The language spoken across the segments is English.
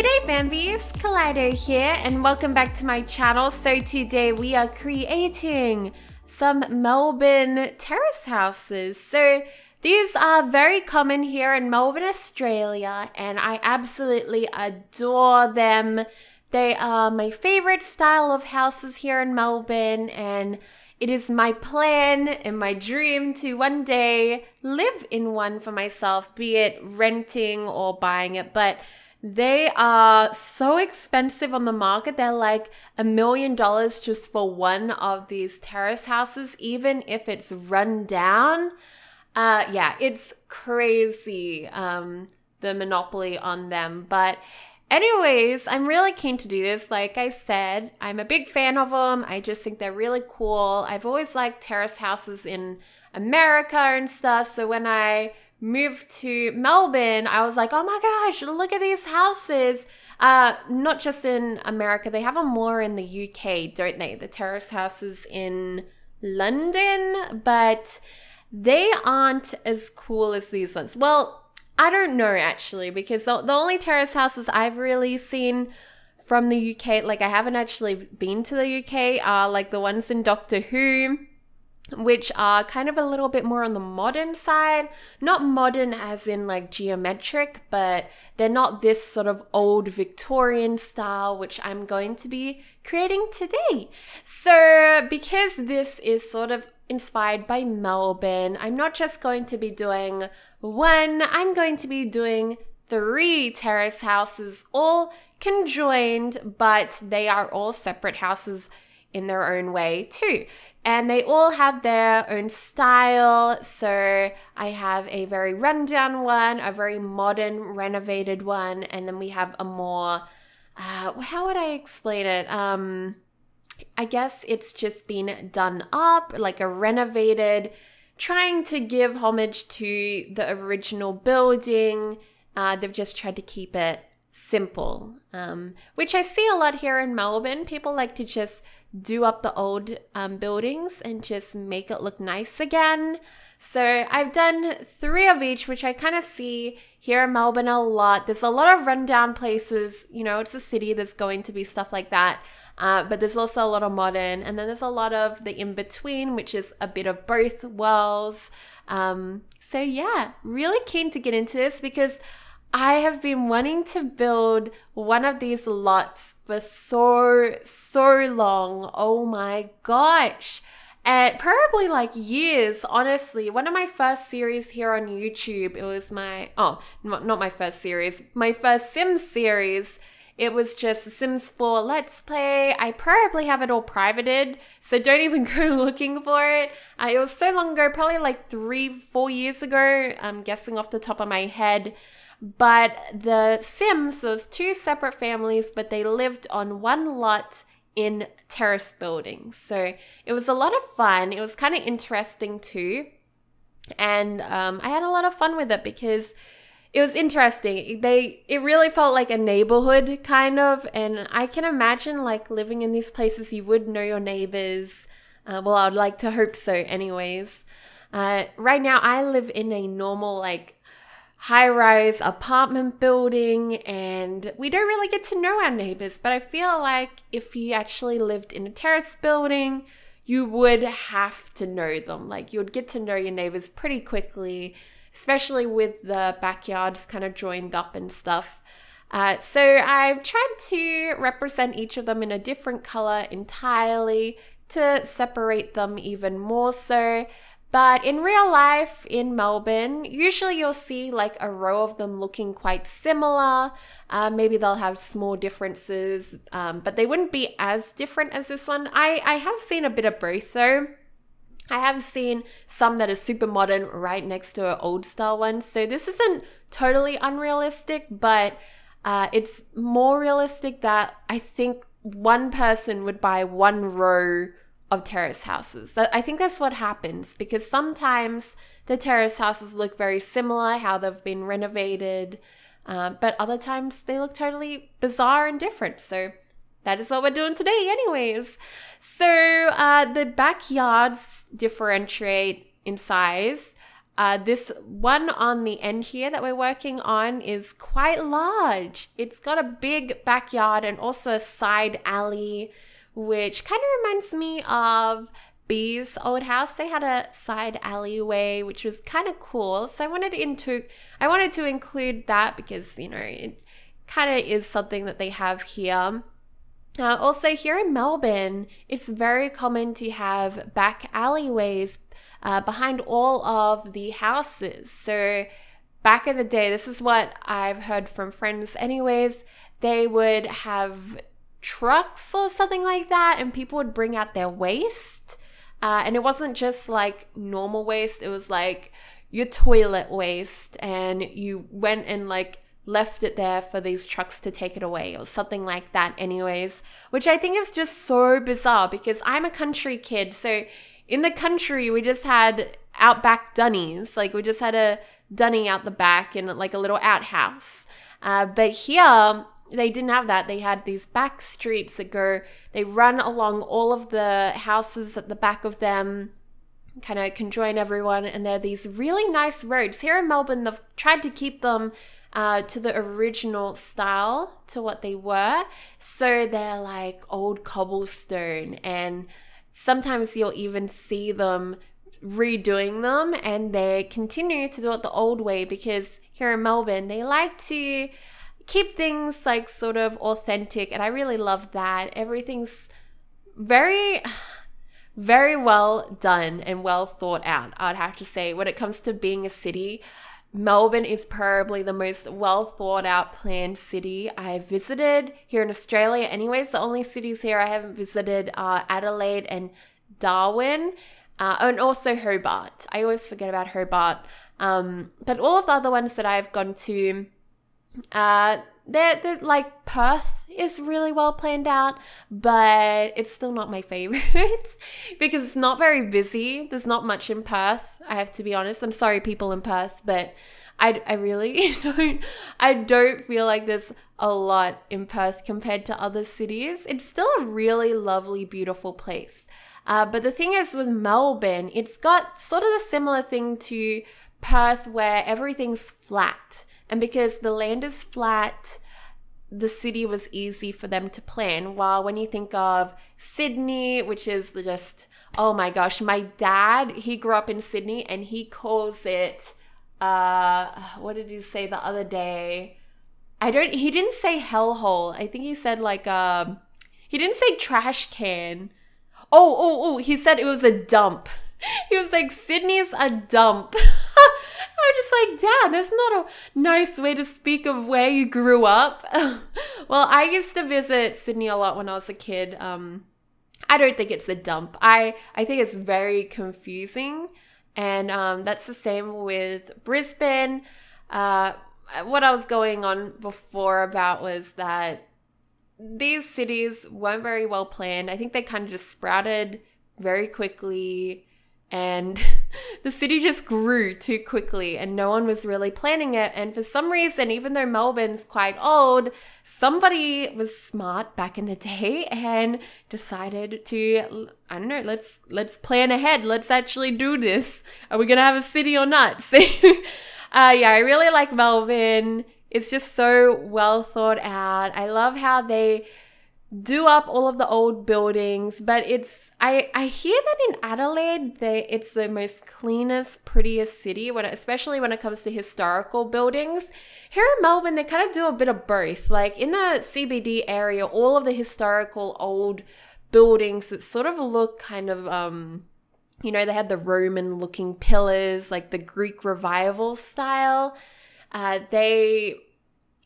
G'day Bambies, Kaleidow here and welcome back to my channel. So today we are creating some Melbourne terrace houses. So these are very common here in Melbourne, Australia, and I absolutely adore them. They are my favorite style of houses here in Melbourne, and it is my plan and my dream to one day live in one for myself, be it renting or buying it. But they are so expensive on the market. They're like $1 million just for one of these terrace houses, even if it's run down. Yeah, it's crazy, the monopoly on them. But anyways, I'm really keen to do this. Like I said, I'm a big fan of them. I just think they're really cool. I've always liked terrace houses in America and stuff. So when I moved to Melbourne, I was like, oh my gosh, look at these houses. Not just in America, they have them more in the UK, don't they? The terrace houses in London, but they aren't as cool as these ones. Well, I don't know actually, because the only terrace houses I've really seen from the UK, like I haven't actually been to the UK, are like the ones in Doctor Who, which are kind of a little bit more on the modern side. Not modern as in like geometric, but they're not this sort of old Victorian style, which I'm going to be creating today. So because this is sort of inspired by Melbourne, I'm not just going to be doing one, I'm going to be doing 3 terrace houses, all conjoined, but they are all separate houses in their own way too. And they all have their own style. So I have a very rundown one, a very modern renovated one, and then we have a more, how would I explain it? I guess it's just been done up, like a renovated, trying to give homage to the original building. They've just tried to keep it simple, which I see a lot here in Melbourne. People like to just do up the old buildings and just make it look nice again. So I've done 3 of each, which I kind of see here in Melbourne a lot. There's a lot of rundown places, you know, it's a city, there's going to be stuff like that. But there's also a lot of modern, and then there's a lot of the in-between, which is a bit of both worlds. So yeah, really keen to get into this because I have been wanting to build one of these lots for so long. Oh my gosh. And probably like years, honestly. One of my first series here on YouTube, it was my, not my first series, my first Sims series. It was just Sims 4 Let's Play. I probably have it all privated, so don't even go looking for it. It was so long ago, probably like 3-4 years ago, I'm guessing off the top of my head. But the Sims, those 2 separate families, but they lived on one lot in terrace buildings. So it was a lot of fun. It was kind of interesting too. And I had a lot of fun with it because it was interesting. It really felt like a neighborhood kind of. And I can imagine like living in these places, you would know your neighbors. Well, I'd like to hope so anyways. Right now I live in a normal like high-rise apartment building, and we don't really get to know our neighbors, but I feel like if you actually lived in a terrace building, you would have to know them. Like you would get to know your neighbors pretty quickly, especially with the backyards kind of joined up and stuff. So I've tried to represent each of them in a different color entirely to separate them even more so. But in real life in Melbourne, usually you'll see like a row of them looking quite similar. Maybe they'll have small differences, but they wouldn't be as different as this one. I have seen a bit of both though. I have seen some that are super modern right next to an old style one. So this isn't totally unrealistic, but it's more realistic that I think one person would buy one row of terrace houses. So I think that's what happens because sometimes the terrace houses look very similar, how they've been renovated, but other times they look totally bizarre and different. So that is what we're doing today anyways. So the backyards differentiate in size. This one on the end here that we're working on is quite large. It's got a big backyard and also a side alley, which kind of reminds me of B's old house. They had a side alleyway, which was kind of cool. So I wanted to include that because, you know, it kind of is something that they have here. Also here in Melbourne, it's very common to have back alleyways behind all of the houses. So back in the day, this is what I've heard from friends anyways, they would have trucks or something like that, and people would bring out their waste. And it wasn't just like normal waste, it was like your toilet waste, and you went and like left it there for these trucks to take it away or something like that anyways, which I think is just so bizarre because I'm a country kid. So in the country, we just had outback dunnies. Like we just had a dunny out the back in like a little outhouse. But here, they didn't have that. They had these back streets that they run along all of the houses at the back of them, kind of conjoin everyone. And they're these really nice roads. Here in Melbourne, they've tried to keep them to the original style, to what they were. So they're like old cobblestone, and sometimes you'll even see them redoing them, and they continue to do it the old way because here in Melbourne, they like to keep things like sort of authentic, and I really love that. Everything's very, very well done and well thought out, I'd have to say. When it comes to being a city, Melbourne is probably the most well thought out planned city I've visited here in Australia. Anyways, the only cities here I haven't visited are Adelaide and Darwin, and also Hobart. I always forget about Hobart. But all of the other ones that I've gone to, they're like Perth is really well planned out, but it's still not my favorite because it's not very busy. There's not much in Perth, I have to be honest. I'm sorry, people in Perth, but I really don't feel like there's a lot in Perth compared to other cities. It's still a really lovely, beautiful place. But the thing is with Melbourne, it's got sort of the similar thing to Perth where everything's flat. And because the land is flat, the city was easy for them to plan. While when you think of Sydney, which is just, oh my gosh, my dad, he grew up in Sydney and he calls it, what did he say the other day? He didn't say hellhole. I think he said like, he didn't say trash can. He said it was a dump. He was like, Sydney's a dump. I'm just like, Dad, that's not a nice way to speak of where you grew up. Well, I used to visit Sydney a lot when I was a kid. I don't think it's a dump. I think it's very confusing. And that's the same with Brisbane. What I was going on before about was that these cities weren't very well planned. I think they kind of just sprouted very quickly, and the city just grew too quickly and no one was really planning it. And for some reason, even though Melbourne's quite old, somebody was smart back in the day and decided to, I don't know, let's plan ahead. Let's actually do this. Are we gonna have a city or not? So yeah, I really like Melbourne. It's just so well thought out. I love how they do up all of the old buildings, but I hear that in Adelaide it's the most cleanest, prettiest city, especially when it comes to historical buildings. Here in Melbourne, they kind of do a bit of both. Like in the CBD area, all of the historical old buildings that sort of look kind of, you know, they had the Roman looking pillars, like the Greek revival style. They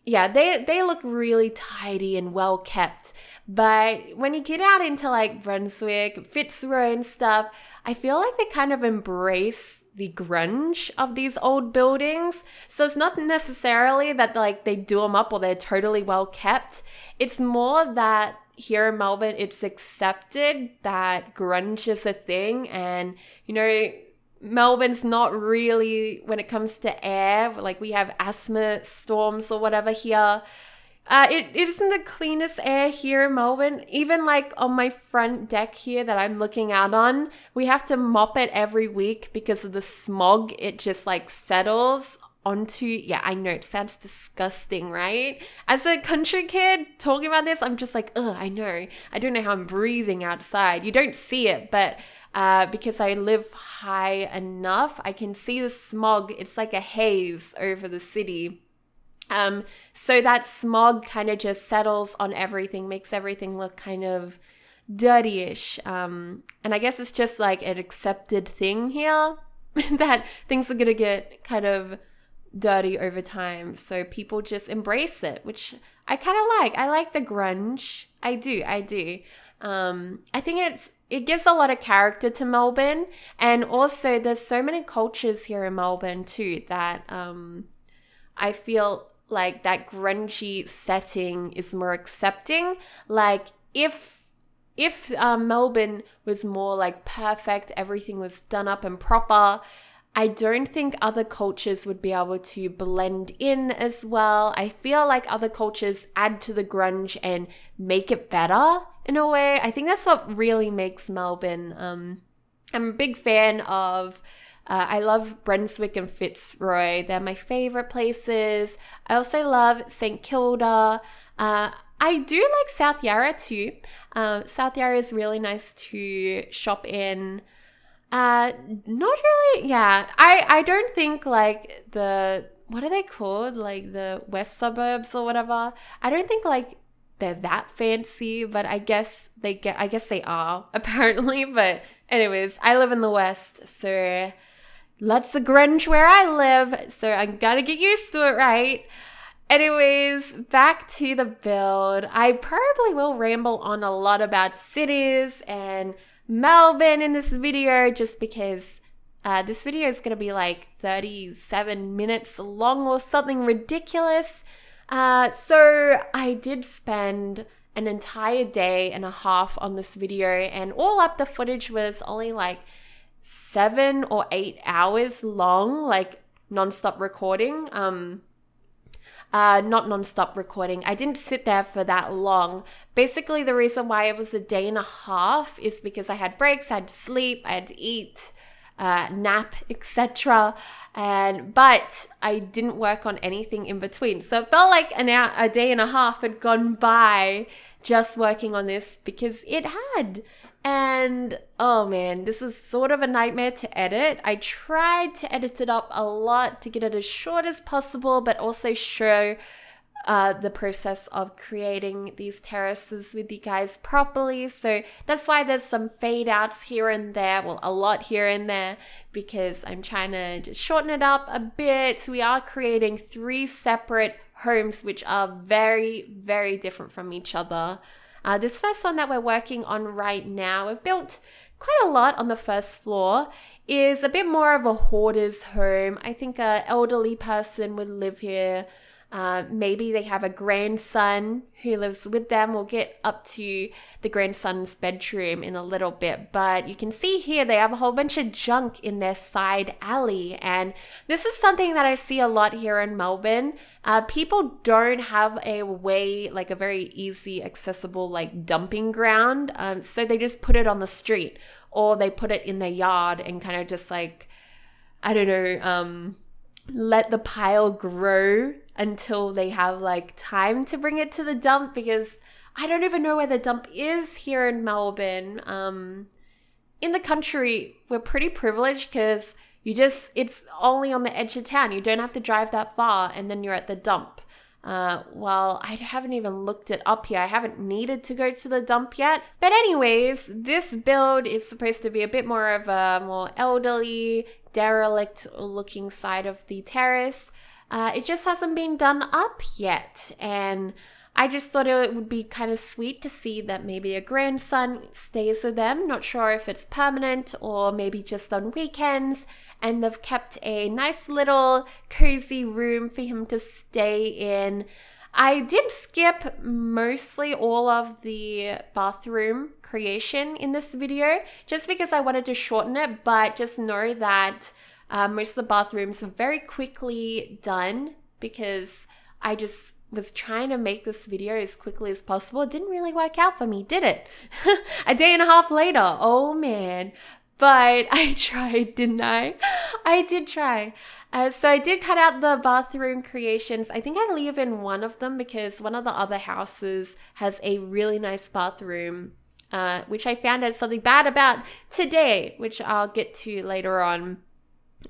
look really tidy and well kept. But when you get out into like Brunswick, Fitzroy and stuff, I feel like they kind of embrace the grunge of these old buildings. So it's not necessarily that like they do them up or they're totally well kept. It's more that here in Melbourne, it's accepted that grunge is a thing, and you know, Melbourne's not really, when it comes to air, like we have asthma storms or whatever here. It isn't the cleanest air here in Melbourne. Even like on my front deck here that I'm looking out on, we have to mop it every week because of the smog. It just like settles onto, yeah, I know it sounds disgusting, right? As a country kid talking about this, I'm just like, ugh, I know. I don't know how I'm breathing outside. You don't see it, but because I live high enough, I can see the smog. It's like a haze over the city. So that smog kind of just settles on everything, makes everything look kind of dirty-ish. And I guess it's just like an accepted thing here that things are gonna get kind of dirty over time. So people just embrace it, which I kind of like. I like the grunge. I do. I think it gives a lot of character to Melbourne, and also there's so many cultures here in Melbourne too that I feel like that grungy setting is more accepting. Like if Melbourne was more like perfect, everything was done up and proper, I don't think other cultures would be able to blend in as well. I feel like other cultures add to the grunge and make it better in a way. I think that's what really makes Melbourne. I'm a big fan of I love Brunswick and Fitzroy. They're my favorite places. I also love St. Kilda. I do like South Yarra too. South Yarra is really nice to shop in. Not really, yeah. I don't think like what are they called? Like the west suburbs or whatever. I don't think like they're that fancy, but I guess they are apparently. But anyways, I live in the west, so lots of grunge where I live, so I gotta get used to it, right? Anyways, back to the build. I probably will ramble on a lot about cities and Melbourne in this video just because this video is gonna be like 37 minutes long or something ridiculous. So I did spend an entire day and a half on this video, and all up the footage was only like 7 or 8 hours long, like non-stop recording. Not non-stop recording. I didn't sit there for that long. Basically, the reason why it was a day and a half is because I had breaks, I had to sleep, I had to eat, nap, etc. But I didn't work on anything in between. So it felt like a day and a half had gone by just working on this because it had. And oh man, this is sort of a nightmare to edit. I tried to edit it up a lot to get it as short as possible, but also show the process of creating these terraces with you guys properly. So that's why there's some fade outs here and there, well, a lot here and there, because I'm trying to just shorten it up a bit. We are creating 3 separate homes, which are very, very different from each other. This first one that we're working on right now, we've built quite a lot on the first floor, is a bit more of a hoarder's home. I think an elderly person would live here. Maybe they have a grandson who lives with them. We'll get up to the grandson's bedroom in a little bit, but you can see here they have a whole bunch of junk in their side alley, and this is something that I see a lot here in Melbourne. People don't have a way, like a very easy, accessible like dumping ground, so they just put it on the street, or they put it in their yard and kind of just like, I don't know, let the pile grow until they have like time to bring it to the dump, because I don't even know where the dump is here in Melbourne. In the country, we're pretty privileged because it's only on the edge of town. You don't have to drive that far and then you're at the dump. Well, I haven't even looked it up here. I haven't needed to go to the dump yet. But anyways, this build is supposed to be a bit more of a more elderly, derelict looking side of the terrace. It just hasn't been done up yet, and I just thought it would be kind of sweet to see that maybe a grandson stays with them. Not sure if it's permanent or maybe just on weekends, and they've kept a nice little cozy room for him to stay in. I did skip mostly all of the bathroom creation in this video just because I wanted to shorten it, but just know that most of the bathrooms were very quickly done because I just was trying to make this video as quickly as possible. It didn't really work out for me, did it? A day and a half later, oh man. But I tried, didn't I? I did try. So I did cut out the bathroom creations. I think I leave in one of them because one of the other houses has a really nice bathroom, which I found out something bad about today, which I'll get to later on.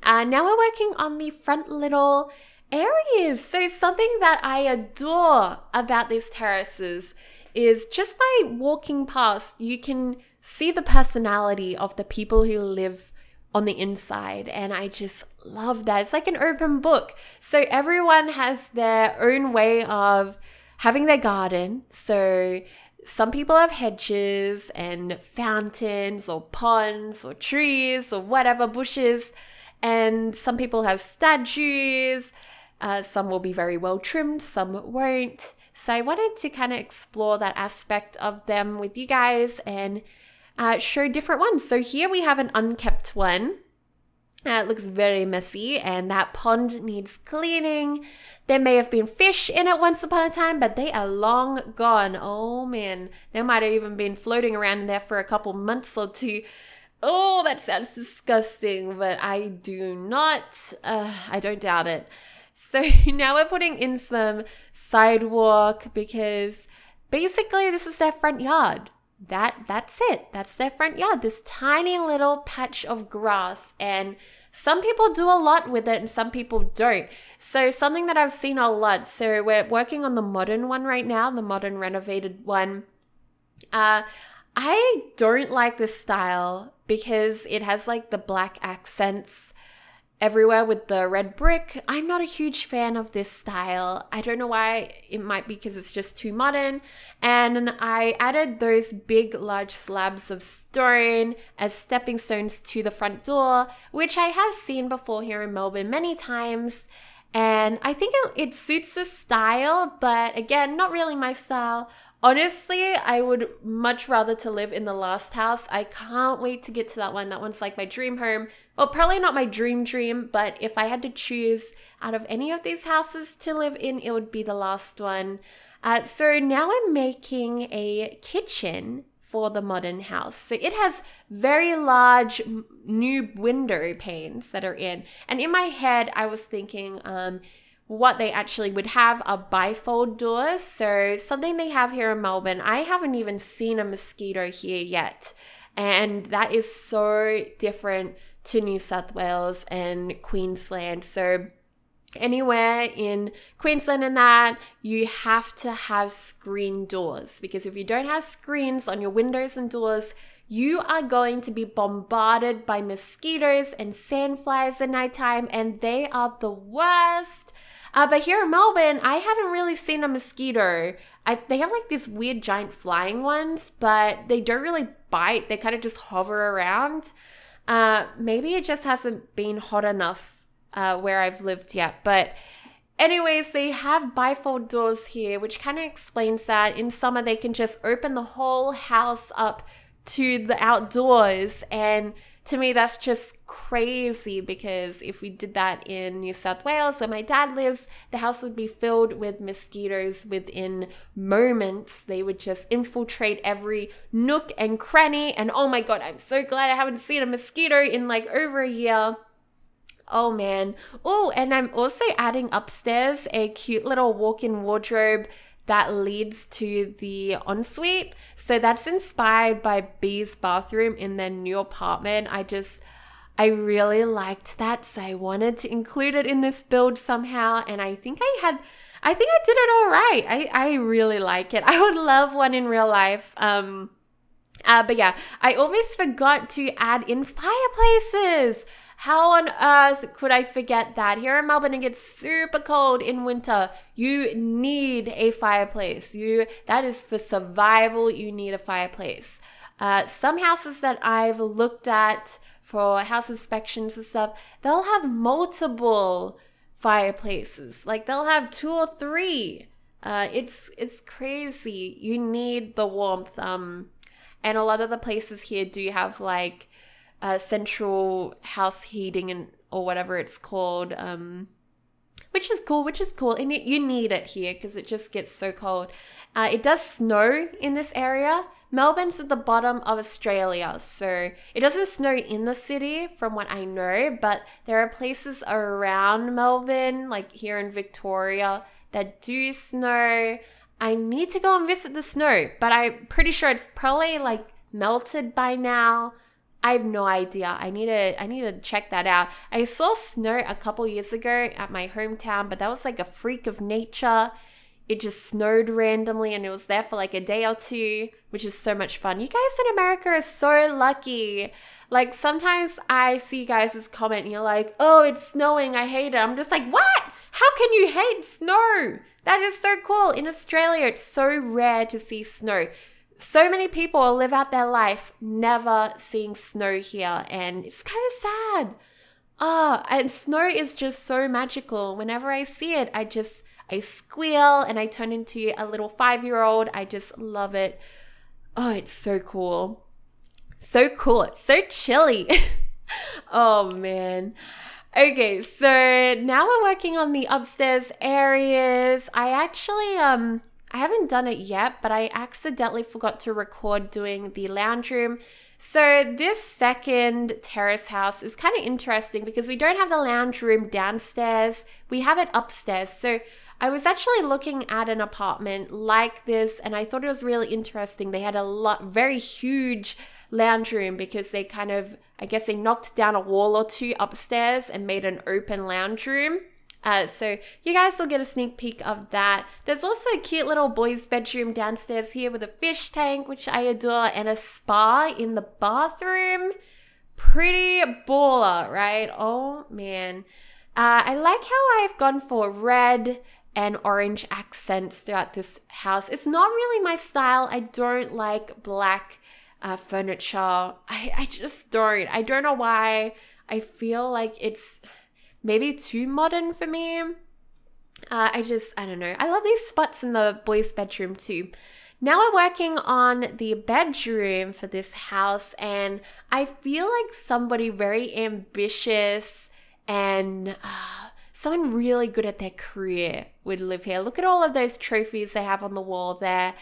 Now we're working on the front little areas. So something that I adore about these terraces is just by walking past, you can see the personality of the people who live on the inside. And I just love that. It's like an open book. So everyone has their own way of having their garden. So some people have hedges and fountains or ponds or trees or whatever, bushes. And some people have statues. Some will be very well trimmed, some won't. So I wanted to kind of explore that aspect of them with you guys and show different ones. So here we have an unkept one. It looks very messy and that pond needs cleaning. There may have been fish in it once upon a time, but they are long gone. Oh man, they might have even been floating around in there for a couple months or two. Oh, that sounds disgusting, but I do not, I don't doubt it. So now we're putting in some sidewalk because basically this is their front yard. That's it. That's their front yard. This tiny little patch of grass, and some people do a lot with it and some people don't. So something that I've seen a lot. So we're working on the modern one right now, the modern renovated one. I don't like this style because it has like the black accents everywhere with the red brick. I'm not a huge fan of this style. I don't know why. It might be because it's just too modern. And I added those big, large slabs of stone as stepping stones to the front door, which I have seen before here in Melbourne many times. And I think it suits the style, but again, not really my style. Honestly, I would much rather to live in the last house. I can't wait to get to that one. That one's like my dream home. Well, probably not my dream, but if I had to choose out of any of these houses to live in, it would be the last one. So now I'm making a kitchen for the modern house. So it has very large new window panes that are in. And in my head, I was thinking, what they actually would have are bifold doors. So something they have here in Melbourne, I haven't even seen a mosquito here yet. And that is so different to New South Wales and Queensland. So anywhere in Queensland and that, you have to have screen doors, because if you don't have screens on your windows and doors, you are going to be bombarded by mosquitoes and sandflies at nighttime, and they are the worst. But here in Melbourne, I haven't really seen a mosquito. They have like these weird giant flying ones, but they don't really bite. They kind of just hover around. Maybe it just hasn't been hot enough where I've lived yet. But anyways, they have bifold doors here, which kind of explains that in summer they can just open the whole house up to the outdoors. And to me, that's just crazy, because if we did that in New South Wales, where my dad lives, the house would be filled with mosquitoes within moments. They would just infiltrate every nook and cranny. And oh my God, I'm so glad I haven't seen a mosquito in like over a year. Oh man. Oh, and I'm also adding upstairs a cute little walk-in wardrobe that leads to the ensuite. So that's inspired by Bee's bathroom in their new apartment. I really liked that, so I wanted to include it in this build somehow, and I think I did it all right. I really like it. I would love one in real life. But yeah, I almost forgot to add in fireplaces. How on earth could I forget that? Here in Melbourne, it gets super cold in winter. You need a fireplace. That is for survival. You need a fireplace. Some houses that I've looked at for house inspections and stuff, they'll have multiple fireplaces. Like they'll have 2 or 3. It's crazy. You need the warmth. And a lot of the places here do have like central house heating or whatever it's called, which which is cool, and you need it here because it just gets so cold. It does snow in this area. Melbourne's at the bottom of Australia, so it doesn't snow in the city from what I know, but there are places around Melbourne, like here in Victoria, that do snow. I need to go and visit the snow, but I'm pretty sure it's probably like melted by now. I have no idea. I need to check that out. I saw snow a couple years ago at my hometown, but that was like a freak of nature. It just snowed randomly and it was there for like a day or two, which is so much fun. You guys in America are so lucky. Like sometimes I see you guys' comment and you're like, oh, it's snowing, I hate it. I'm just like, what? How can you hate snow? That is so cool. In Australia, it's so rare to see snow. So many people live out their life never seeing snow here, and it's kind of sad. And snow is just so magical. Whenever I see it, I squeal and I turn into a little 5-year-old. I just love it. Oh, it's so cool. So cool. It's so chilly. Oh, man. Okay, so now we're working on the upstairs areas. I actually, I haven't done it yet, but I accidentally forgot to record doing the lounge room. So this second terrace house is kind of interesting because we don't have the lounge room downstairs. We have it upstairs. So I was actually looking at an apartment like this and I thought it was really interesting. They had a very huge lounge room because they kind of, I guess they knocked down a wall or two upstairs and made an open lounge room. So you guys will get a sneak peek of that. There's also a cute little boys' bedroom downstairs here with a fish tank, which I adore, and a spa in the bathroom. Pretty baller, right? Oh, man. I like how I've gone for red and orange accents throughout this house. It's not really my style. I don't like black furniture. I just don't. I don't know why. I feel like it's maybe too modern for me. I don't know. I love these spots in the boys' bedroom too. Now we're working on the bedroom for this house, and I feel like somebody very ambitious and someone really good at their career would live here. Look at all of those trophies they have on the wall there.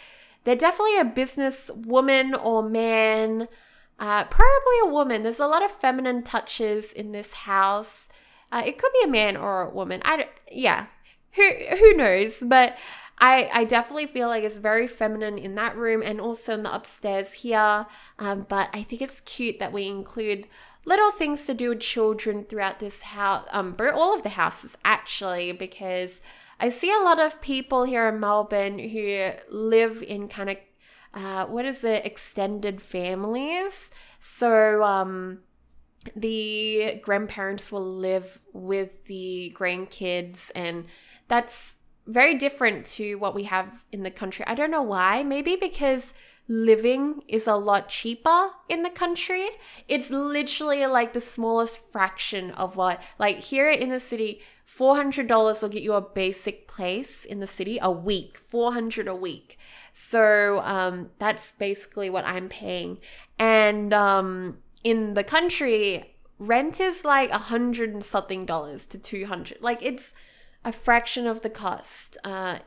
They're definitely a business woman or man, probably a woman. There's a lot of feminine touches in this house. It could be a man or a woman. Who knows? But I definitely feel like it's very feminine in that room and also in the upstairs here. But I think it's cute that we include little things to do with children throughout this house, all of the houses actually, because I see a lot of people here in Melbourne who live in kind of, extended families. So, the grandparents will live with the grandkids, and that's very different to what we have in the country. I don't know why. Maybe because living is a lot cheaper in the country. It's literally like the smallest fraction of what, like here in the city, $400 will get you a basic place in the city a week, $400 a week. So that's basically what I'm paying. And in the country, rent is like $100 and something to $200. Like it's a fraction of the cost.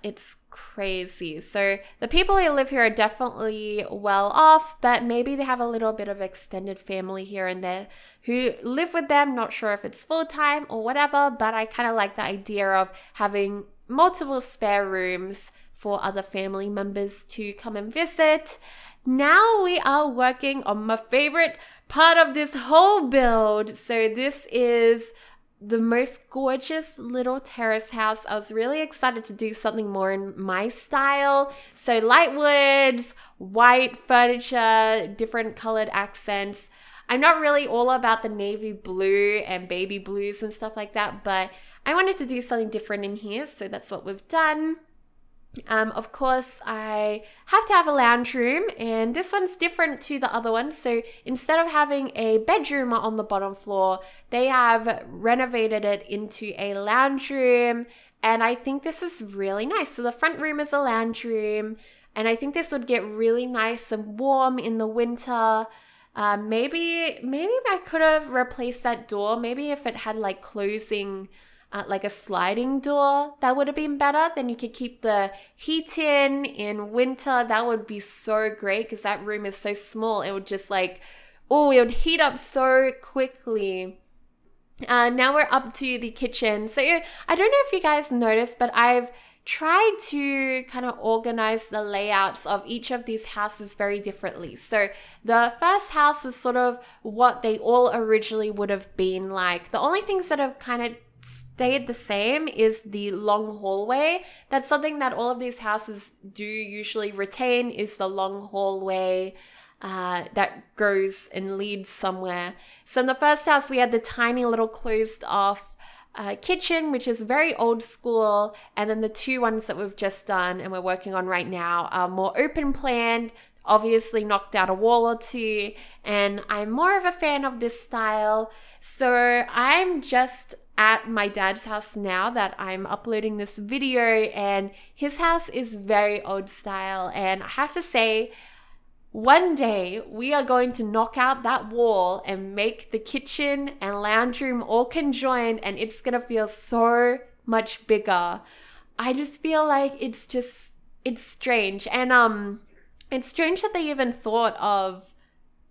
It's crazy. So the people who live here are definitely well off, but maybe they have a little bit of extended family here and there who live with them. Not sure if it's full-time or whatever, but I kind of like the idea of having multiple spare rooms for other family members to come and visit. Now we are working on my favorite part of this whole build. So this is the most gorgeous little terrace house. I was really excited to do something more in my style. So light woods, white furniture, different colored accents. I'm not really all about the navy blue and baby blues and stuff like that, but I wanted to do something different in here. So that's what we've done. Of course, I have to have a lounge room, and this one's different to the other one. So instead of having a bedroom on the bottom floor, they have renovated it into a lounge room, and I think this is really nice. So the front room is a lounge room, and I think this would get really nice and warm in the winter. Maybe I could have replaced that door. Maybe if it had like closing like a sliding door, that would have been better. Then you could keep the heat in winter. That would be so great because that room is so small. It would just like, oh, it would heat up so quickly. Now we're up to the kitchen. So I don't know if you guys noticed, but I've tried to kind of organize the layouts of each of these houses very differently. So the first house was sort of what they all originally would have been like. The only things that have kind of stayed the same is the long hallway. That's something that all of these houses do usually retain, is the long hallway that goes and leads somewhere. So in the first house, we had the tiny little closed off kitchen, which is very old school, and then the two ones that we've just done and we're working on right now are more open planned, obviously knocked out a wall or two, and I'm more of a fan of this style. So I'm just at my dad's house now that I'm uploading this video, and his house is very old style, and I have to say, one day we are going to knock out that wall and make the kitchen and lounge room all conjoined, and it's gonna feel so much bigger. I just feel like it's strange, and it's strange that they even thought of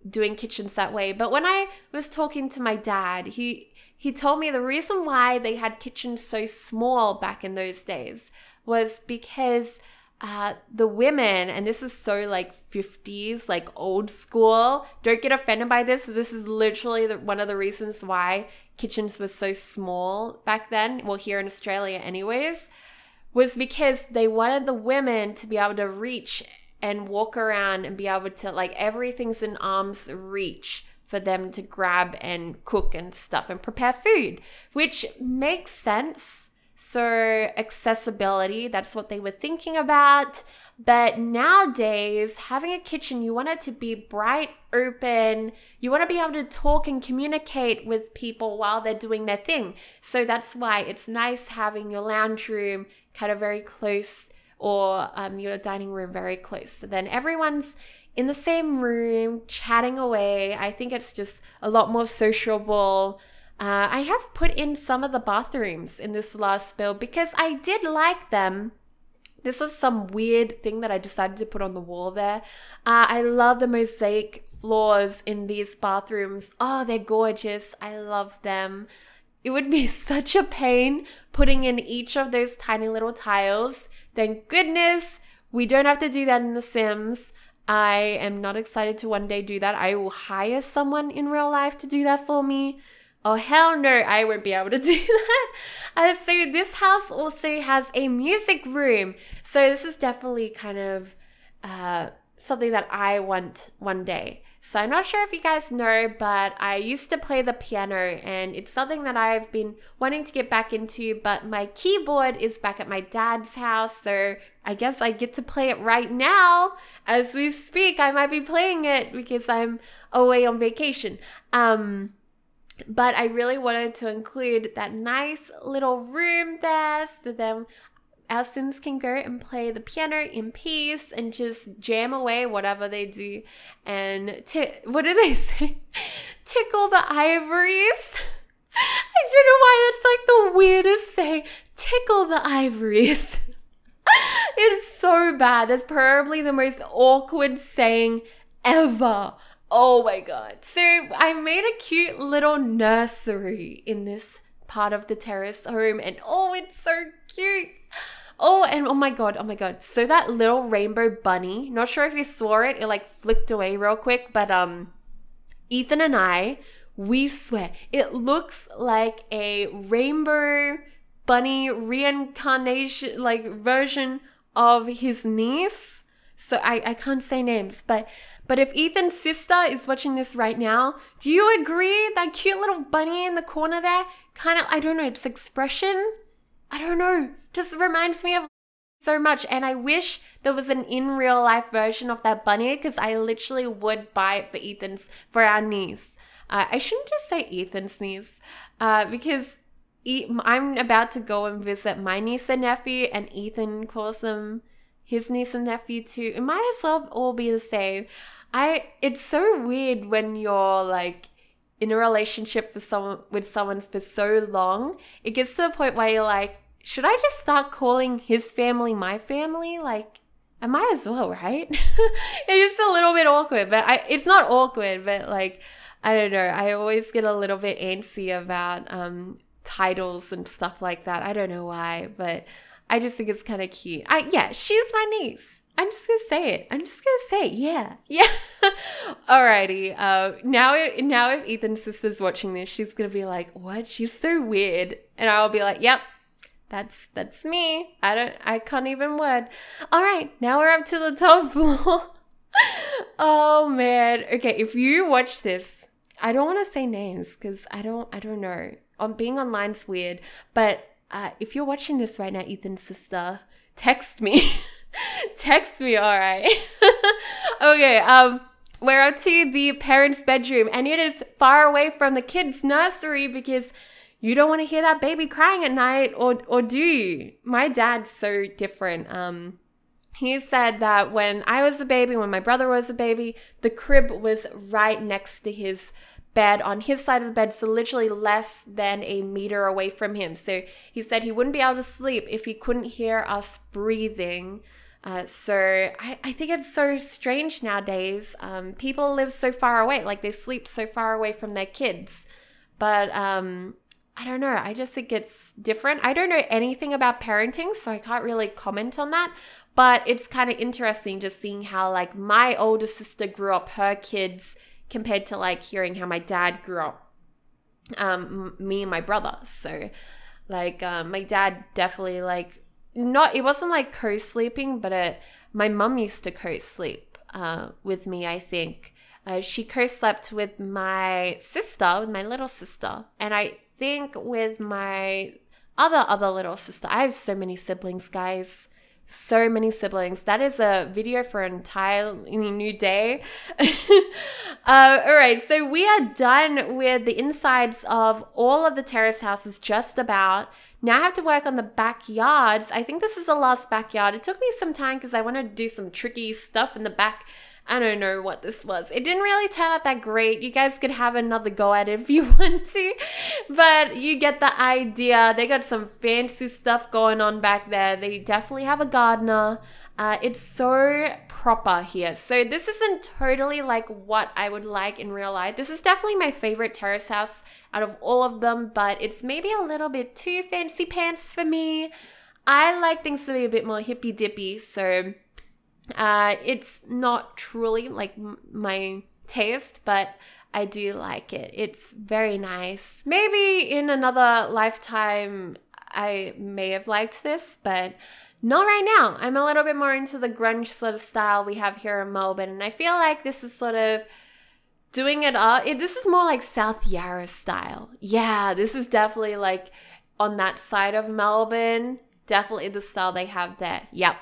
doing kitchens that way. But when I was talking to my dad, he told me the reason why they had kitchens so small back in those days was because the women, and this is so like 50s, like old school, don't get offended by this. This is literally one of the reasons why kitchens were so small back then, well, here in Australia anyways, was because they wanted the women to be able to reach and walk around and be able to, like, everything's in arm's reach for them to grab and cook and stuff and prepare food, which makes sense. So accessibility, that's what they were thinking about. But nowadays, having a kitchen, you want it to be bright, open. You want to be able to talk and communicate with people while they're doing their thing. So that's why it's nice having your lounge room kind of very close, or your dining room very close. So then everyone's in the same room chatting away. I think it's just a lot more sociable. I have put in some of the bathrooms in this last build because I did like them. This is some weird thing that I decided to put on the wall there. I love the mosaic floors in these bathrooms. Oh, they're gorgeous. I love them. It would be such a pain putting in each of those tiny little tiles. Thank goodness we don't have to do that in The Sims. I am not excited to one day do that. I will hire someone in real life to do that for me. Oh, hell no, I won't be able to do that. So this house also has a music room. So this is definitely kind of something that I want one day. So I'm not sure if you guys know, but I used to play the piano, and it's something that I've been wanting to get back into, but my keyboard is back at my dad's house, so I guess I get to play it right now. As we speak, I might be playing it because I'm away on vacation. But I really wanted to include that nice little room there, so then our Sims can go and play the piano in peace and just jam away whatever they do. And what do they say? Tickle the ivories. I don't know why that's like the weirdest saying. Tickle the ivories. It's so bad. That's probably the most awkward saying ever. Oh my god. So I made a cute little nursery in this part of the terrace home, and oh, it's so cute. Oh, and oh my god. So that little rainbow bunny, not sure if you saw it, it like flicked away real quick, but Ethan and I, we swear, it looks like a rainbow bunny reincarnation, like version of his niece. So I can't say names, but if Ethan's sister is watching this right now, do you agree that cute little bunny in the corner there, kind of, I don't know, its expression, I don't know, just reminds me of so much. And I wish there was an in real life version of that bunny, because I literally would buy it for our niece. I shouldn't just say Ethan's niece, because I'm about to go and visit my niece and nephew, and Ethan calls them his niece and nephew too. It might as well all be the same. It's so weird when you're like in a relationship with someone for so long, it gets to a point where you're like, should I just start calling his family my family? Like, I might as well, right? It's a little bit awkward, but it's not awkward, but like, I don't know. I always get a little bit antsy about titles and stuff like that. I don't know why, but I just think it's kind of cute. Yeah, she's my niece. I'm just gonna say it. Yeah. Alrighty. Now if Ethan's sister's watching this, she's gonna be like, "What? She's so weird," and I'll be like, "Yep, that's me. I can't even word." All right, now we're up to the top floor. Oh man. Okay, if you watch this, I don't want to say names because I don't know. Being online's weird, but if you're watching this right now, Ethan's sister, text me. Text me, all right. Okay, we're up to the parents' bedroom, and it is far away from the kids' nursery because you don't want to hear that baby crying at night, or do you? My dad's so different. He said that when I was a baby, when my brother was a baby, the crib was right next to his bed on his side of the bed, so literally less than a meter away from him. So he said he wouldn't be able to sleep if he couldn't hear us breathing. So I think it's so strange nowadays. People live so far away, like they sleep so far away from their kids. But I don't know. I just think it's different. I don't know anything about parenting, so I can't really comment on that. But it's kind of interesting just seeing how like my older sister grew up her kids compared to like hearing how my dad grew up, me and my brother. So like my dad definitely like, it wasn't like co-sleeping, but my mum used to co-sleep with me, I think. She co-slept with my sister, with my little sister. And I think with my other little sister. I have so many siblings, guys. So many siblings. That is a video for an entire new day. All right, so we are done with the insides of all of the terrace houses, just about. Now I have to work on the backyards. I think this is the last backyard. It took me some time because I wanted to do some tricky stuff in the back. I don't know what this was. It didn't really turn out that great. You guys could have another go at it if you want to, but you get the idea. They got some fancy stuff going on back there. They definitely have a gardener. It's so proper here. So this isn't totally like what I would like in real life. This is definitely my favorite terrace house out of all of them, but it's maybe a little bit too fancy pants for me. I like things to be a bit more hippy dippy, so it's not truly like my taste, but I do like it. It's very nice. Maybe in another lifetime I may have liked this, but not right now. I'm a little bit more into the grunge sort of style we have here in Melbourne, and I feel like this is sort of doing it up. This is more like South Yarra style. Yeah, this is definitely like on that side of Melbourne. Definitely the style they have there. Yep.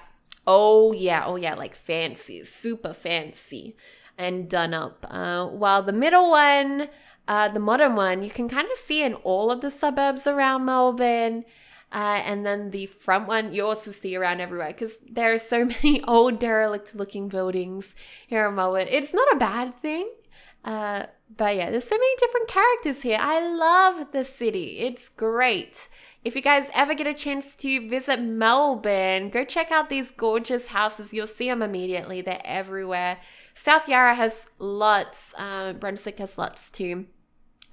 Oh yeah, like fancy, super fancy and done up. While the middle one, the modern one, you can kind of see in all of the suburbs around Melbourne. And then the front one, you also see around everywhere because there are so many old derelict looking buildings here in Melbourne. It's not a bad thing. But yeah, there's so many different characters here. I love the city. It's great. If you guys ever get a chance to visit Melbourne, go check out these gorgeous houses. You'll see them immediately. They're everywhere. South Yarra has lots. Brunswick has lots too.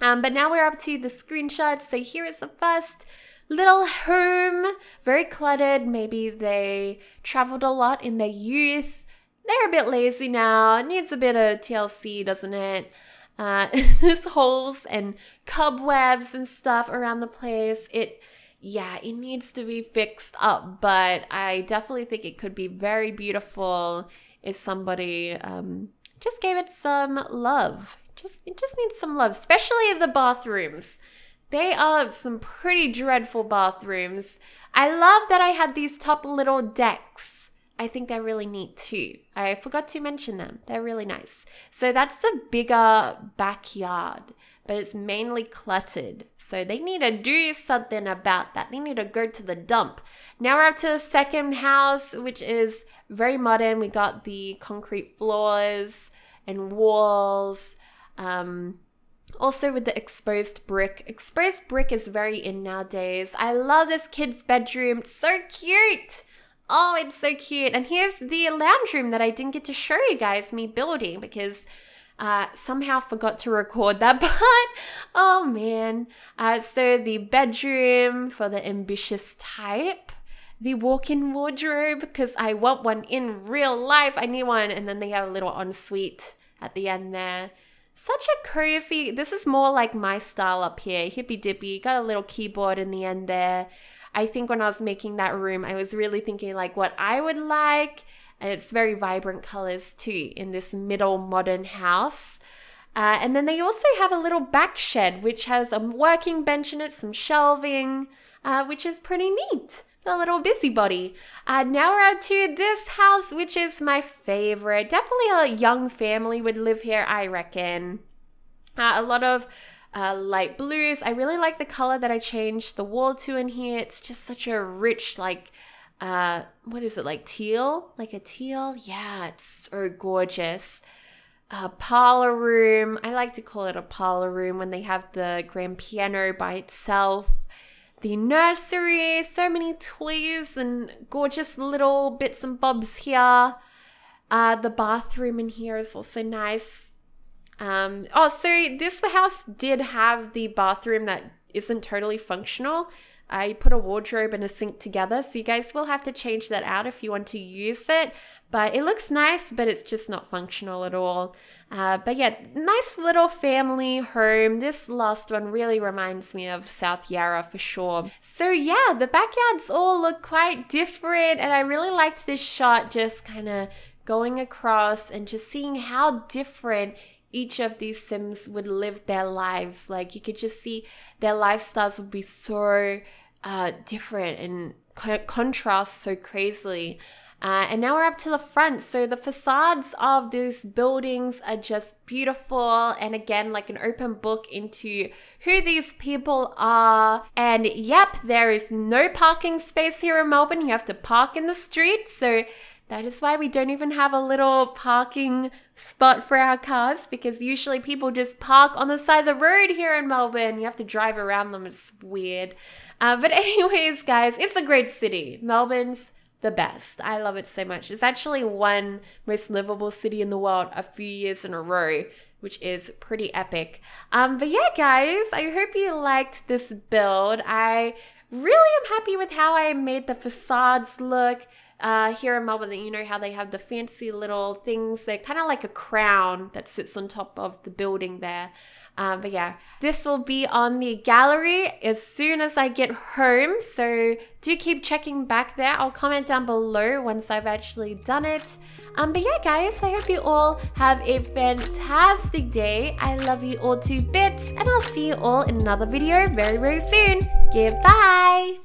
But now we're up to the screenshots. So here is the first little home. Very cluttered. Maybe they traveled a lot in their youth. They're a bit lazy now. It needs a bit of TLC, doesn't it? There's holes and cobwebs and stuff around the place. Yeah, it needs to be fixed up, but I definitely think it could be very beautiful if somebody just gave it some love. It just needs some love, especially the bathrooms. They are some pretty dreadful bathrooms. I love that I had these top little decks. I think they're really neat too. I forgot to mention them. They're really nice. So that's the bigger backyard, but it's mainly cluttered. So they need to do something about that. They need to go to the dump. Now we're up to the second house, which is very modern. We got the concrete floors and walls. Also with the exposed brick. Exposed brick is very in nowadays. I love this kid's bedroom. It's so cute. Oh, it's so cute. And here's the lounge room that I didn't get to show you guys me building because somehow forgot to record that part. Oh man. So the bedroom for the ambitious type. The walk-in wardrobe because I want one in real life. I need one. And then they have a little ensuite at the end there. Such a cozy, this is more like my style up here. Hippy dippy, got a little keyboard in the end there. I think when I was making that room, I was really thinking like what I would like. And it's very vibrant colors too in this middle modern house. And then they also have a little back shed, which has a working bench in it, some shelving, which is pretty neat. A little busybody. Now we're out to this house, which is my favorite. Definitely a young family would live here, I reckon. A lot of light blues. I really like the color that I changed the wall to in here. It's just such a rich, like, what is it, like teal? Like a teal? Yeah, it's so gorgeous. Parlor room. I like to call it a parlor room when they have the grand piano by itself. The nursery, so many toys and gorgeous little bits and bobs here. The bathroom in here is also nice. So this house did have the bathroom that isn't totally functional. I put a wardrobe and a sink together, so you guys will have to change that out if you want to use it. But it looks nice, but it's just not functional at all. But yeah, nice little family home. This last one really reminds me of South Yarra for sure. So yeah, the backyards all look quite different, and I really liked this shot just kind of going across and just seeing how different each of these Sims would live their lives. Like you could just see their lifestyles would be so different and contrast so crazily. And now we're up to the front. So the facades of these buildings are just beautiful. And again, like an open book into who these people are. And yep, there is no parking space here in Melbourne. You have to park in the street. So that is why we don't even have a little parking spot for our cars, because usually people just park on the side of the road here in Melbourne. You have to drive around them. It's weird. But anyways, guys, it's a great city. Melbourne's the best. I love it so much. It's actually won most livable city in the world a few years in a row, which is pretty epic. But yeah, guys, I hope you liked this build. I really am happy with how I made the facades look. Here in Melbourne, you know how they have the fancy little things. They're kind of like a crown that sits on top of the building there. But yeah, this will be on the gallery as soon as I get home. So do keep checking back there. I'll comment down below once I've actually done it. But yeah, guys, I hope you all have a fantastic day. I love you all to bits, and I'll see you all in another video very, very soon. Goodbye.